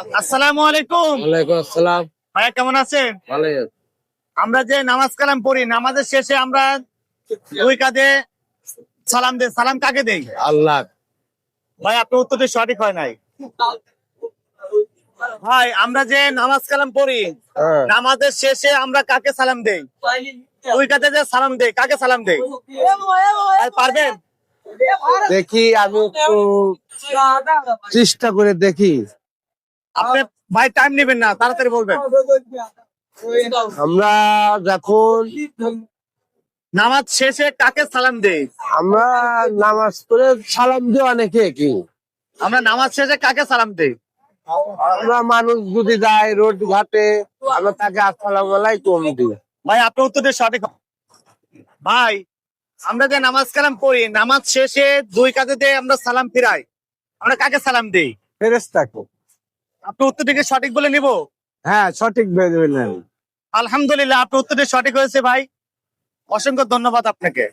আসসালামু আলাইকুম। ওয়ালাইকুম আসসালাম। ভাইয়া কেমন আছেন? ভালোই আছি। আমরা যে নামাজ কালাম পড়ি, নামাজের শেষে আমরা দুই কাঁধে সালাম দেই। সালাম কাকে দেই? আল্লাহ। ভাই আপনার উত্তরটি সঠিক হয় নাই। ভাই আমরা যে নামাজ কালাম পড়ি, হ্যাঁ। নামাজের শেষে আমরা কাকে সালাম দেই? দুই কাঁধে যে সালাম দেই, কাকে সালাম দেই? ভাই পারবেন? দেখি আমি একটু চেষ্টা করে দেখি। আপনি ভাই টাইম নেবেন না, তাড়াতাড়ি বলবেন। আমরা যখন নামাজ শেষে কাকে সালাম দেই? আমরা নামাজ পড়ে সালাম দিই অনেকে কি আমরা নামাজ শেষে কাকে সালাম দেই? আমরা মানুষ যদি যায় রোড ঘাটে আমরা তাকে আসসালামু আলাইকুম দিই। ভাই আপনার উত্তরটি সঠিক হয়। ভাই আমরা যে নামাজ কালাম পড়ি, নামাজ শেষে দুই কাঁধে দিয়ে আমরা সালাম ফিরাই, আমরা কাকে সালাম দেই? ফেরেশতাকে। আপনার উত্তরটিকে সঠিক বলে নিব? হ্যাঁ, সঠিক বললেন। আলহামদুলিল্লাহ আপনার উত্তরটি সঠিক হয়েছে ভাই, অসংখ্য ধন্যবাদ আপনাকে।